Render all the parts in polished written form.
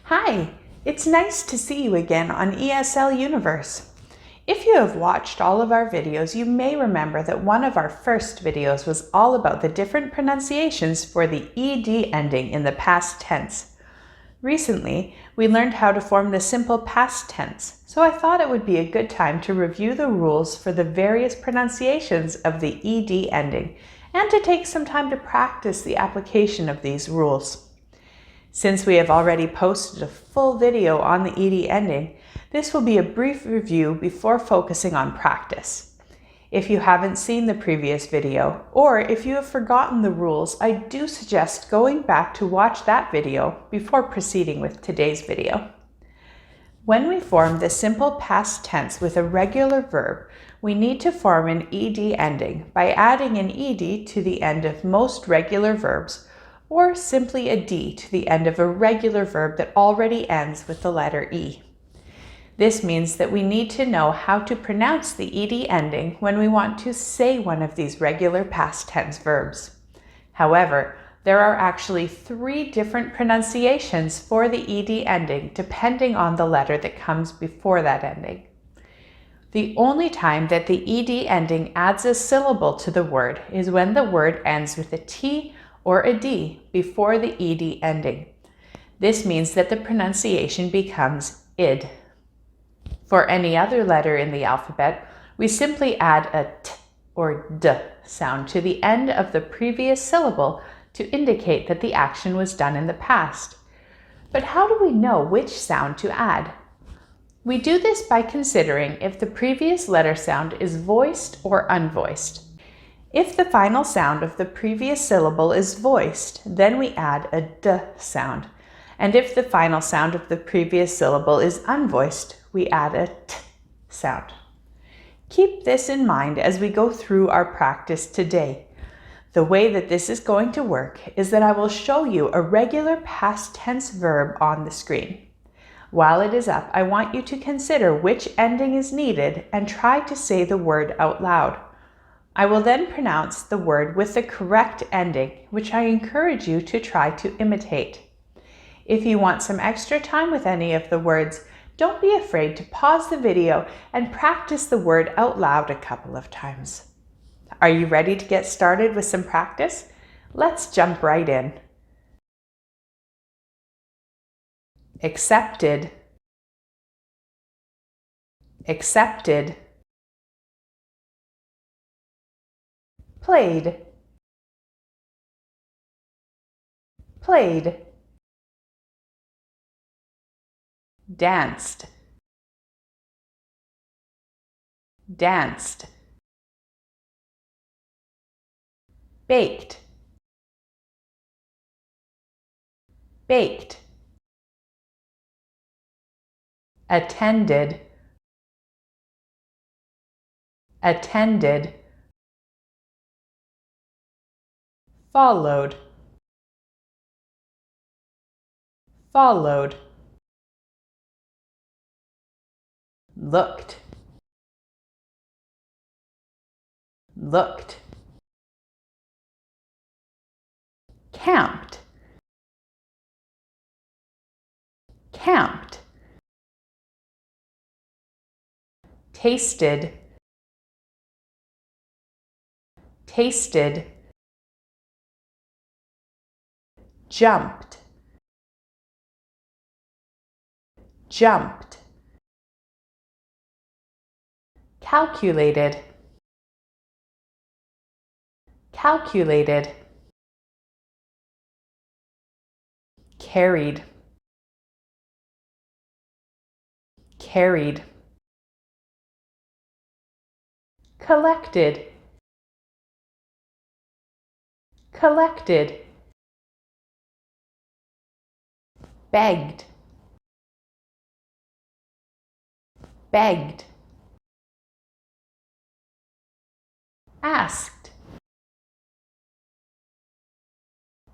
Hi, it's nice to see you again on ESL Universe. If you have watched all of our videos, you may remember that one of our first videos was all about the different pronunciations for the ED ending in the past tense. Recently, we learned how to form the simple past tense, so I thought it would be a good time to review the rules for the various pronunciations of the ED ending and to take some time to practice the application of these rules. Since we have already posted a full video on the ED ending, this will be a brief review before focusing on practice. If you haven't seen the previous video, or if you have forgotten the rules, I do suggest going back to watch that video before proceeding with today's video. When we form the simple past tense with a regular verb, we need to form an ED ending by adding an ED to the end of most regular verbs, or simply a D to the end of a regular verb that already ends with the letter E. This means that we need to know how to pronounce the ED ending when we want to say one of these regular past tense verbs. However, there are actually 3 different pronunciations for the ED ending depending on the letter that comes before that ending. The only time that the ED ending adds a syllable to the word is when the word ends with a T or a D before the ED ending. This means that the pronunciation becomes id. For any other letter in the alphabet, we simply add a T or D sound to the end of the previous syllable to indicate that the action was done in the past. But how do we know which sound to add? We do this by considering if the previous letter sound is voiced or unvoiced. If the final sound of the previous syllable is voiced, then we add a D sound. And if the final sound of the previous syllable is unvoiced, we add a T sound. Keep this in mind as we go through our practice today. The way that this is going to work is that I will show you a regular past tense verb on the screen. While it is up, I want you to consider which ending is needed and try to say the word out loud. I will then pronounce the word with the correct ending, which I encourage you to try to imitate. If you want some extra time with any of the words, don't be afraid to pause the video and practice the word out loud a couple of times. Are you ready to get started with some practice? Let's jump right in. Accepted, accepted. Played, played. Danced, danced. Baked, baked. Attended, attended. Followed, followed. Looked, looked. Camped, camped. Tasted, tasted. Jumped, jumped. Calculated, calculated. Carried, carried. Collected, collected. Begged, begged. Asked,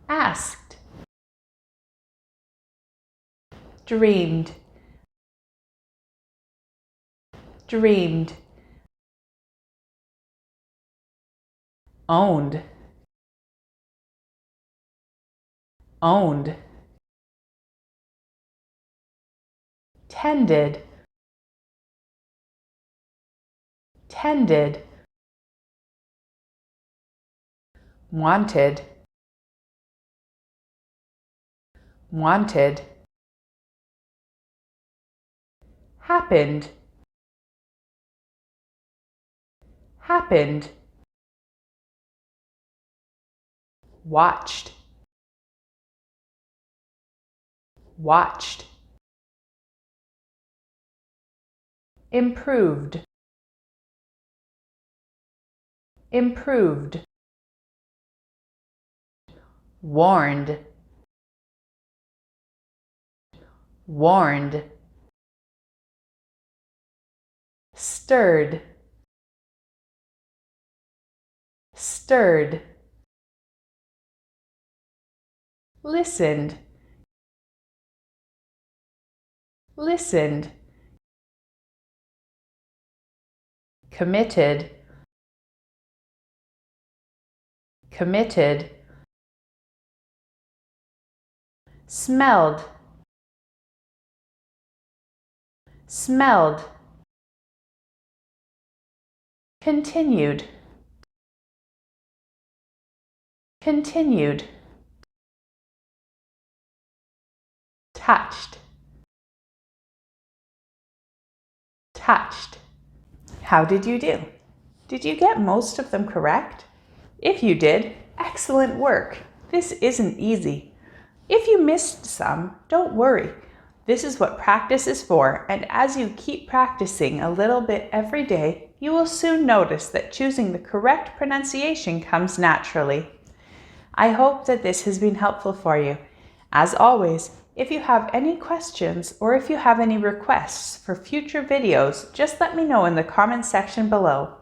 asked. Dreamed, dreamed. owned, owned, tended, tended, wanted, wanted, happened, happened, watched, watched, improved, improved, warned, warned, stirred, stirred, listened, listened, committed, committed, smelled, smelled, continued, continued, touched, touched. How did you do? Did you get most of them correct? If you did, excellent work. This isn't easy. If you missed some, don't worry. This is what practice is for, and as you keep practicing a little bit every day, you will soon notice that choosing the correct pronunciation comes naturally. I hope that this has been helpful for you. As always, if you have any questions or if you have any requests for future videos, just let me know in the comment section below.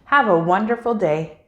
Have a wonderful day.